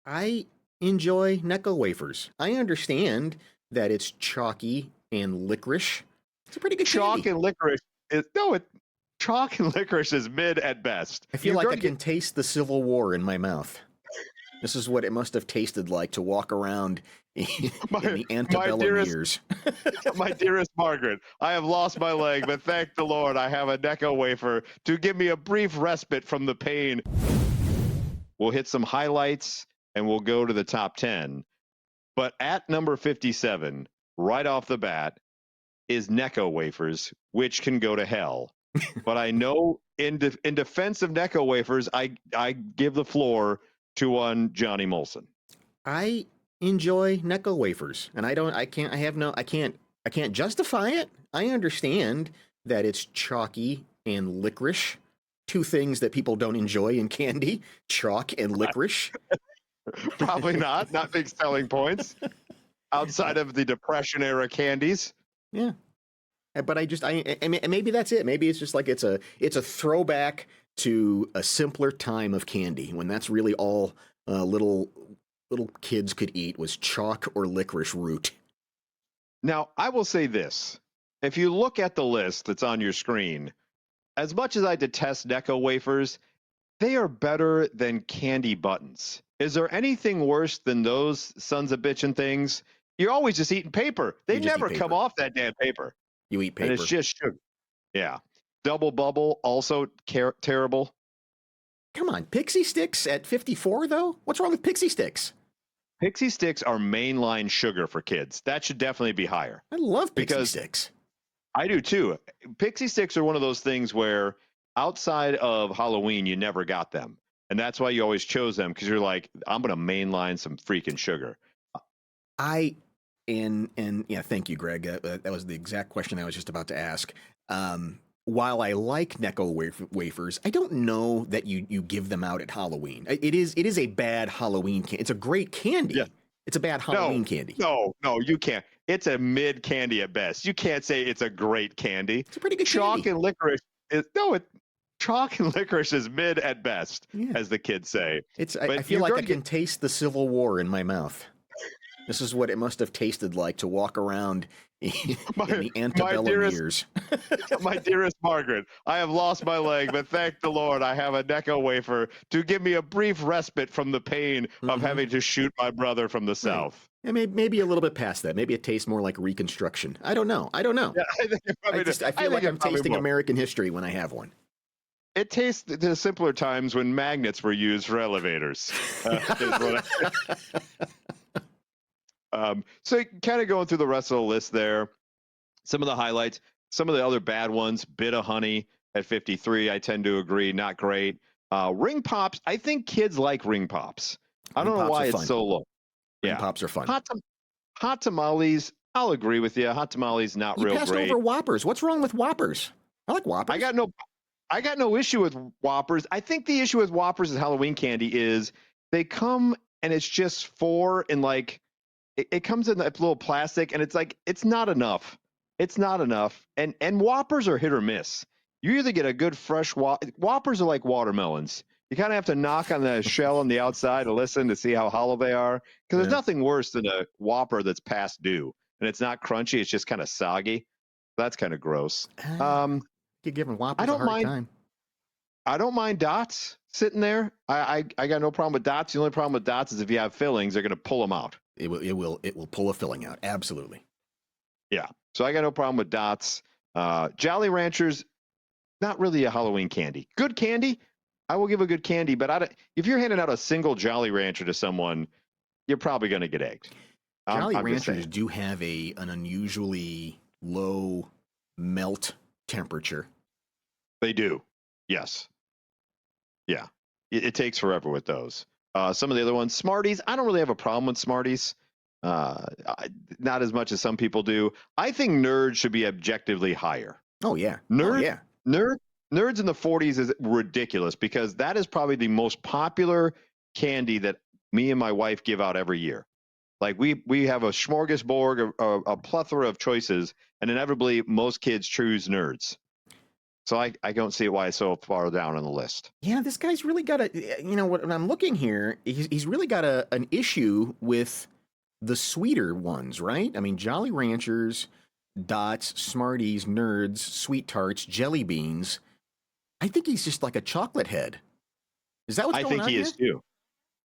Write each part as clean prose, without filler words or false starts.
I enjoy NECCO Wafers. I understand that it's chalky and licorice. It's a pretty good Chalk candy. and licorice is no, it chalk and licorice is mid at best. I feel You're like going I to can get taste the Civil War in my mouth. This is what it must have tasted like to walk around in my the my antebellum dearest years. my dearest Margaret. I have lost my leg, but thank the Lord I have a Necco wafer to give me a brief respite from the pain. We'll hit some highlights and we'll go to the top 10. But at number 57, right off the bat, is Necco wafers, which can go to hell. But I know in defense of Necco wafers, I give the floor to one Johnny Molson. I enjoy NECCO Wafers, and I can't justify it. I understand that it's chalky and licorice, two things that people don't enjoy in candy, chalk and licorice. Probably not big selling points outside of the Depression era candies. Yeah. But I mean, maybe that's it. Maybe it's just like it's a throwback to a simpler time of candy when that's really all little kids could eat was chalk or licorice root. Now, I will say this. If you look at the list that's on your screen, as much as I detest Necco wafers, they are better than candy buttons. Is there anything worse than those sons of bitchin' things? You're always just eating paper. They You just eat never come paper. off that damn paper. You eat And it's paper. just sugar. Yeah. Double bubble, also terrible. Come on, Pixie Sticks at 54 though? What's wrong with Pixie Sticks? Pixie sticks are mainline sugar for kids. That should definitely be higher. I love Pixie Because Sticks. I do too. Pixie sticks are one of those things where outside of Halloween, you never got them. And that's why you always chose them because you're like, I'm going to mainline some freaking sugar. I and yeah, thank you, Greg. That was the exact question I was just about to ask. While I like NECCO wafers, I don't know that you give them out at Halloween. It is a bad Halloween candy. It's a great candy. Yeah. It's a bad No, Halloween candy. no, you can't. It's a mid candy at best. You can't say it's a great candy. It's a pretty good Chalk candy. and licorice is no, it chalk and licorice is mid at best, Yeah. as the kids say. I But feel you're like I going to can taste the Civil War in my mouth. This is what it must have tasted like to walk around in the antebellum dearest years. my dearest Margaret, I have lost my leg, but thank the Lord I have a Necco wafer to give me a brief respite from the pain of having to shoot my brother from the south. And maybe a little bit past that. Maybe it tastes more like Reconstruction. I don't know. Yeah, I think it probably I feel like I'm tasting more. American history when I have one. It tastes the simpler times when magnets were used for elevators. So kind of going through the rest of the list there, some of the highlights, some of the other bad ones, Bit of Honey at 53, I tend to agree, not great. Ring Pops, I think kids like Ring Pops. I don't know why it's so low. Ring Yeah. Pops are fun. Hot tamales, I'll agree with you. Hot tamales, not You real passed great. over Whoppers. What's wrong with Whoppers? I like Whoppers. I got no issue with Whoppers. I think the issue with Whoppers as Halloween candy is they come and it's just four and like it comes in that little plastic and it's like it's not enough. It's not enough. And Whoppers are hit or miss. You either get a good fresh Whoppers are like watermelons. You kind of have to knock on the shell on the outside to listen to see how hollow they are. Because there's nothing worse than a Whopper that's past due and it's not crunchy. It's just kind of soggy. That's kind of gross. You're giving Whoppers I don't a hard mind. time. I don't mind dots sitting there. I got no problem with dots. The only problem with dots is if you have fillings, they're going to pull them out. It will pull a filling out. Absolutely. Yeah. So I got no problem with dots. Jolly Ranchers, not really a Halloween candy. Good candy. I will give a good candy, but if you're handing out a single Jolly Rancher to someone, you're probably going to get egged. Jolly Ranchers do have an unusually low melt temperature. They do. Yes. Yeah. It takes forever with those. Some of the other ones, Smarties, I don't really have a problem with Smarties. Not as much as some people do. I think Nerds should be objectively higher. Oh yeah. Nerds in the 40s is ridiculous because that is probably the most popular candy that me and my wife give out every year. Like we have a smorgasbord, a plethora of choices, and inevitably most kids choose Nerds. So I don't see why it's so far down on the list. Yeah, this guy's really got a, you know, when I'm looking here, he's really got an issue with the sweeter ones, right? I mean, Jolly Ranchers, Dots, Smarties, Nerds, Sweet Tarts, Jelly Beans. I think he's just like a chocolate head. Is that what's I going think on he here? is too.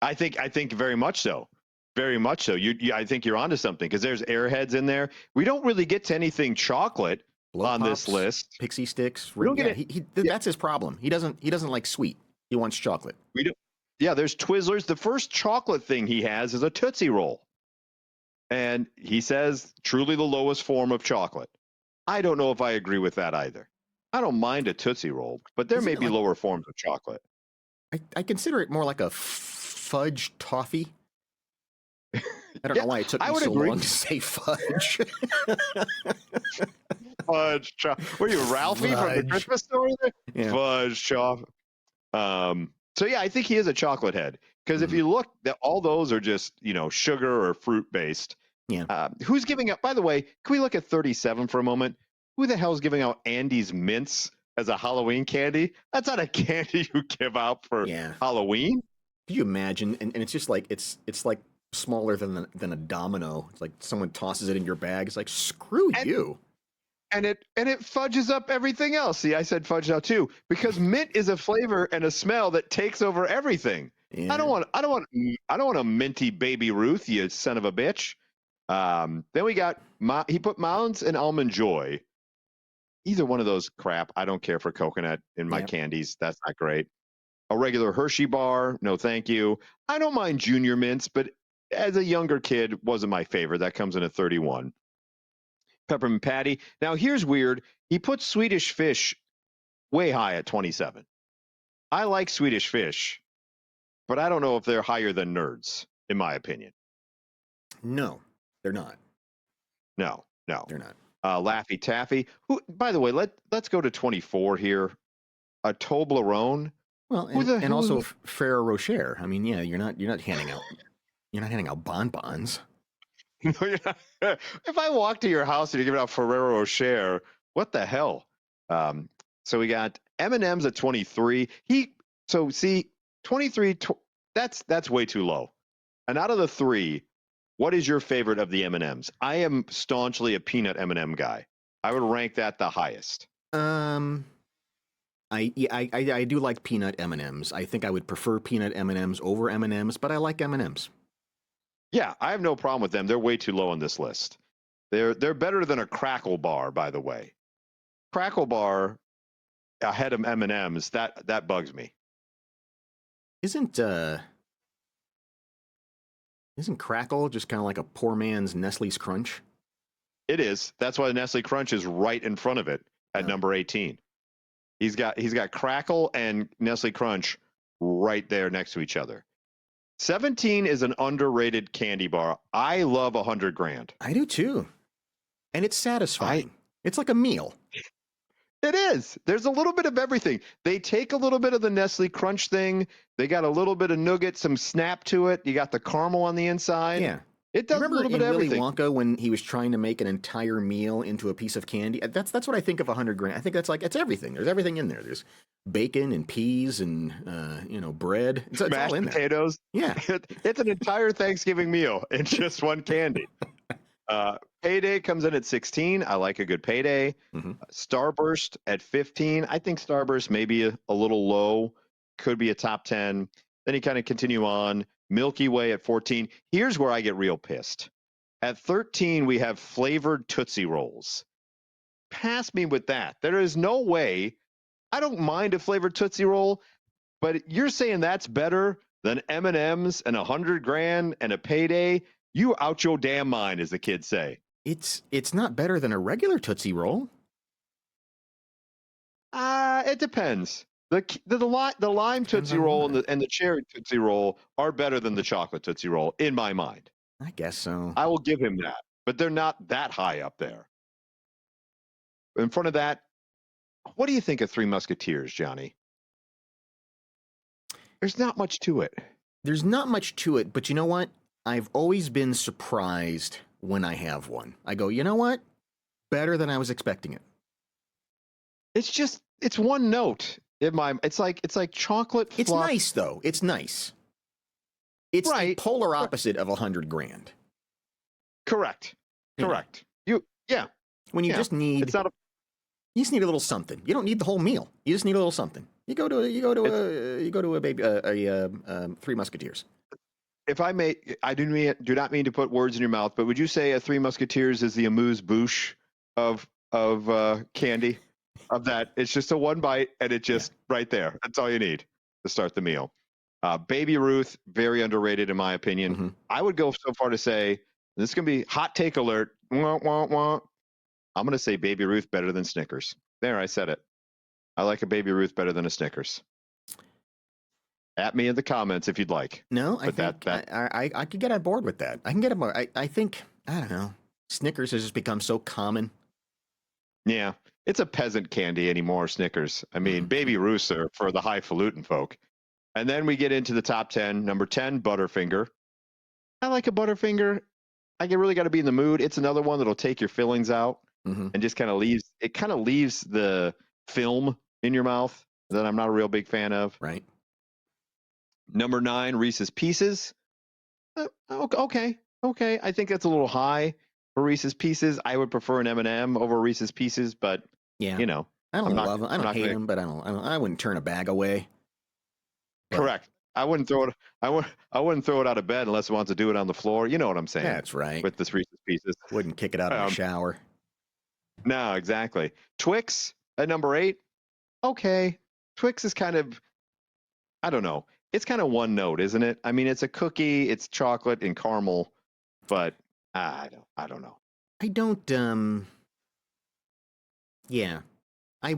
I think very much so. Very much so. I think you're onto something because there's airheads in there. We don't really get to anything chocolate Blow on this Pops, list. Pixie Sticks. We don't get Yeah, it. Yeah, that's his problem. He doesn't like sweet. He wants chocolate. we don't. Yeah, there's Twizzlers. The first chocolate thing he has is a Tootsie Roll. And he says truly the lowest form of chocolate. I don't know if I agree with that either. I don't mind a Tootsie Roll, but there Isn't may it be like, lower forms of chocolate. I consider it more like a fudge toffee. I don't Yeah, know why it took I me would so agree. long to say fudge. Fudge chocolate. Were you Ralphie from the Fudge. Christmas story there? Yeah. Fudge chocolate. So yeah, I think he is a chocolate head because if you look, all those are just sugar or fruit based. Yeah. Who's giving out? By the way, can we look at 37 for a moment? Who the hell is giving out Andy's mints as a Halloween candy? That's not a candy you give out for Yeah. Halloween. Could you imagine? And it's just like it's like smaller than a domino. It's like someone tosses it in your bag. It's like screw you. And it fudges up everything else. See, I said fudge now too because mint is a flavor and a smell that takes over everything. Yeah. I don't want a minty baby Ruth, you son of a bitch. Then we got he put Mounds and Almond Joy. Either one of those crap. I don't care for coconut in my candies. That's not great. A regular Hershey bar, no thank you. I don't mind Junior Mints, but as a younger kid, wasn't my favorite. That comes in at 31. Peppermint Patty. Now here's weird. He put Swedish Fish way high at 27. I like Swedish Fish, but I don't know if they're higher than Nerds, in my opinion. No, they're not. No, they're not. Laffy Taffy. Who, by the way, let's go to 24 here. A Toblerone. Well, and also Ferrero Rocher. I mean, yeah, you're not handing out bonbons. No, you're not. If I walk to your house and you're giving out Ferrero Rocher, what the hell? So we got M&M's at 23. See 23. That's way too low. And out of the three, what is your favorite of the M&Ms? I am staunchly a peanut M&M guy. I would rank that the highest. I do like peanut M&Ms. I think I would prefer peanut M&Ms over M&Ms, but I like M&Ms. Yeah, I have no problem with them. They're way too low on this list. They're better than a Crackle bar, by the way. Crackle bar ahead of M&Ms, that bugs me. Isn't Crackle just kind of like a poor man's Nestlé's Crunch? It is. That's why the Nestlé Crunch is right in front of it at number 18. He's got Crackle and Nestlé Crunch right there next to each other. 17 is an underrated candy bar. I love 100 grand. I do too. And it's satisfying. It's like a meal. It is. There's a little bit of everything. They take a little bit of the Nestle Crunch thing. They got a little bit of nougat, some snap to it. You got the caramel on the inside. Yeah. It does a little bit of everything. Willy Wonka when he was trying to make an entire meal into a piece of candy? That's what I think of 100 grand. I think it's everything. There's everything in there. There's bacon and peas and bread. It's all in there. Potatoes. Yeah. It's an entire Thanksgiving meal in just one candy. Payday comes in at 16. I like a good Payday. Mm-hmm. Starburst at 15. I think Starburst may be a little low. Could be a top 10. Then you kind of continue on. Milky Way at 14. Here's where I get real pissed. At 13, we have flavored Tootsie Rolls. Pass me with that. There is no way. I don't mind a flavored Tootsie Roll, but you're saying that's better than M&M's and 100 grand and a Payday? You out your damn mind, as the kids say. It's not better than a regular Tootsie Roll. It depends. The lime Tootsie Roll and the cherry Tootsie Roll are better than the chocolate Tootsie Roll, in my mind. I guess so. I will give him that, but they're not that high up there. In front of that, what do you think of Three Musketeers, Johnny? There's not much to it. There's not much to it, but you know what? I've always been surprised when I have one. I go, you know what? Better than I was expecting it. it's one note. It's like chocolate It's fluff. nice though. It's nice. It's the Right. polar opposite of $100,000. Correct. You know, Correct. Yeah. when you Yeah. just need It's not a you just need a little something. You don't need the whole meal. You just need a little something. You go to a baby Three Musketeers. if I may, I do not mean to put words in your mouth, but would you say a Three Musketeers is the amuse bouche of candy? Of that, it's just a one bite, and it just right there. That's all you need to start the meal. Baby Ruth, very underrated in my opinion. Mm-hmm. I would go so far to say this is gonna be hot take alert. Wah, wah, wah. I'm gonna say Baby Ruth better than Snickers. There, I said it. I like a Baby Ruth better than a Snickers. At me in the comments if you'd like. No, I But think I could get on board with that. I can get more. I think I don't know. Snickers has just become so common. Yeah, it's a peasant candy anymore. Snickers. I mean, Baby Ruths are for the highfalutin folk. And then we get into the top 10. Number 10, Butterfinger. I like a Butterfinger. Really got to be in the mood. It's another one that'll take your fillings out and just kind of leaves the film in your mouth that I'm not a real big fan of. Right. Number 9, Reese's Pieces. Okay. I think that's a little high for Reese's Pieces. I would prefer an M&M over Reese's Pieces, but Yeah. you know, I don't love them. I don't hate them, but I wouldn't turn a bag away. But correct. I wouldn't throw it. I wouldn't throw it out of bed unless it wants to do it on the floor. You know what I'm saying? that's right. With this Reese's Pieces. Wouldn't kick it out of the shower. No, exactly. Twix at number 8. Okay. Twix is kind of, I don't know. It's kind of one note, isn't it? I mean, it's a cookie, it's chocolate and caramel, but I don't know. I don't. Yeah. I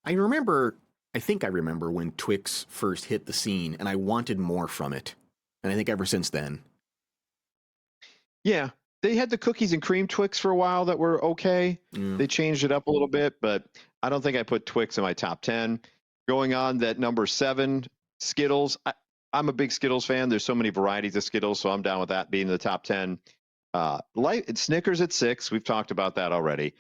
remember. I think I remember when Twix first hit the scene, and I wanted more from it. And I think ever since then. Yeah, they had the cookies and cream Twix for a while that were okay. They changed it up a little bit, but I don't think I put Twix in my top 10. Going on that number 7, Skittles. I'm a big Skittles fan. There's so many varieties of Skittles, so I'm down with that being in the top 10. Snickers at 6. We've talked about that already.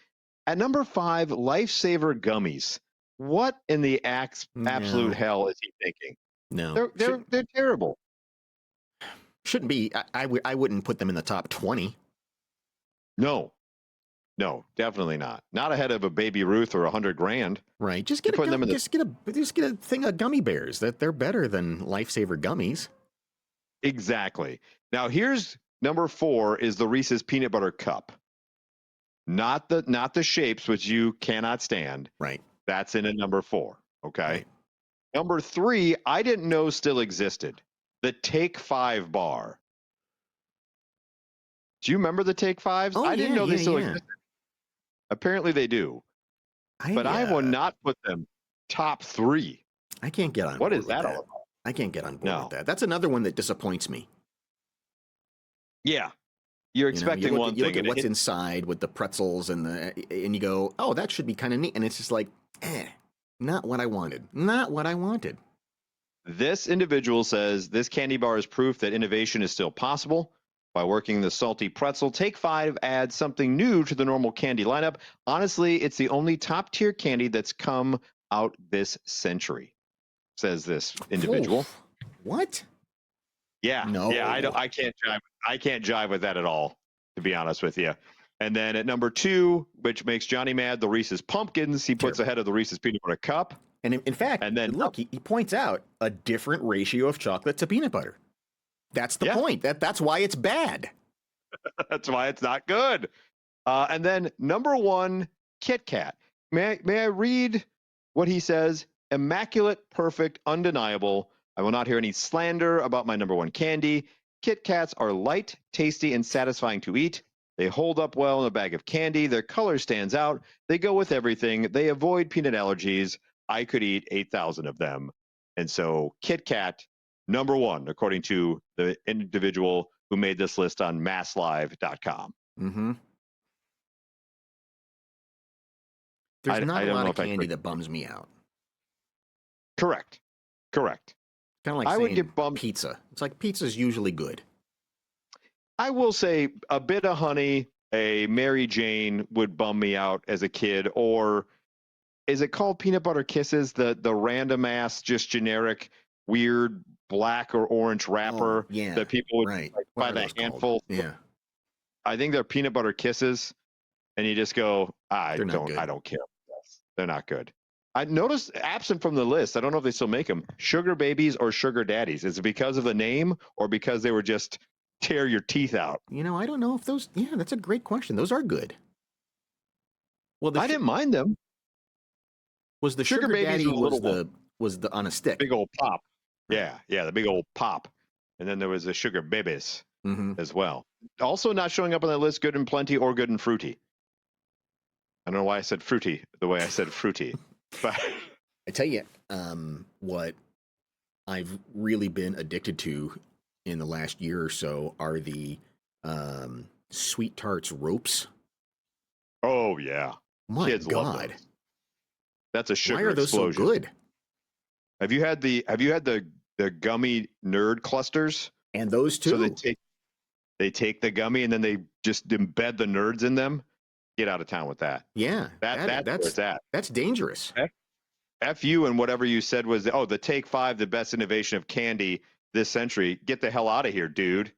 At number 5, Lifesaver Gummies. What in the absolute hell is he thinking? No, they're terrible. Shouldn't be. I wouldn't put them in the top 20. No, definitely not. Not ahead of a Baby Ruth or $100,000. Right. Just get a thing of gummy bears. That they're better than Lifesaver Gummies. Exactly. Now here's number 4 is the Reese's Peanut Butter Cup. Not the shapes which you cannot stand. Right. That's in at number 4. Okay. Right. Number 3, I didn't know still existed. The Take 5 bar. Do you remember the Take 5s? Oh, I didn't know they still existed. Apparently they do. But I will not put them top 3. I can't get on board. What is that all about? I can't get on board with that. That's another one that disappoints me. Yeah. You're expecting you one thing. You look at what's inside with the pretzels and you go, oh, that should be kind of neat. And it's just like, not what I wanted. Not what I wanted. This individual says this candy bar is proof that innovation is still possible. By working the salty pretzel, Take 5 adds something new to the normal candy lineup. Honestly, it's the only top tier candy that's come out this century, says this individual. Oof. What? Yeah. No. Yeah, I can't jive with that at all, to be honest with you. And then at number 2, which makes Johnny mad, the Reese's Pumpkins, he puts ahead of the Reese's Peanut Butter Cup. And in fact, look, he points out a different ratio of chocolate to peanut butter. That's the point. That's why it's bad. That's why it's not good. And then number 1, Kit Kat. May I read what he says? Immaculate, perfect, undeniable. I will not hear any slander about my number 1 candy. Kit Kats are light, tasty, and satisfying to eat. They hold up well in a bag of candy. Their color stands out. They go with everything. They avoid peanut allergies. I could eat 8,000 of them. And so Kit Kat, number 1, according to the individual who made this list on masslive.com. Mm-hmm. There's not a lot of candy that bums me out. Correct. Kind of like I would get bummed. Pizza. It's like pizza's usually good. I will say a bit of honey, a Mary Jane would bum me out as a kid, or is it called Peanut Butter Kisses? The random ass, just generic, weird black or orange wrapper yeah, that people would right. like, What buy are the those called? handful. Yeah, I think they're Peanut Butter Kisses, and you just go, they're not good. I don't care. They're not good. I noticed absent from the list. I don't know if they still make them. Sugar babies or sugar daddies. Is it because of the name or because they were just tear your teeth out? You know, I don't know if those. Yeah, that's a great question. Those are good. Well, I didn't mind them. was the Sugar sugar babies daddy are the little one. was the on a stick. Big old pop. Right. Yeah, the big old pop. And then there was the sugar babies Mm-hmm. as well. Also not showing up on that list, good and plenty or good and fruity. I don't know why I said fruity the way I said fruity. But I tell you, what I've really been addicted to in the last year or so are the SweetTarts ropes. oh yeah. My Kids love God, those. That's a sugar why are those explosion. so good? Have you had the gummy nerd clusters? And those too. So they take the gummy and then they just embed the nerds in them. Get out of town with that. Yeah, That's where it's at. That's dangerous. F you and whatever you said was the Take 5, the best innovation of candy this century. Get the hell out of here, dude.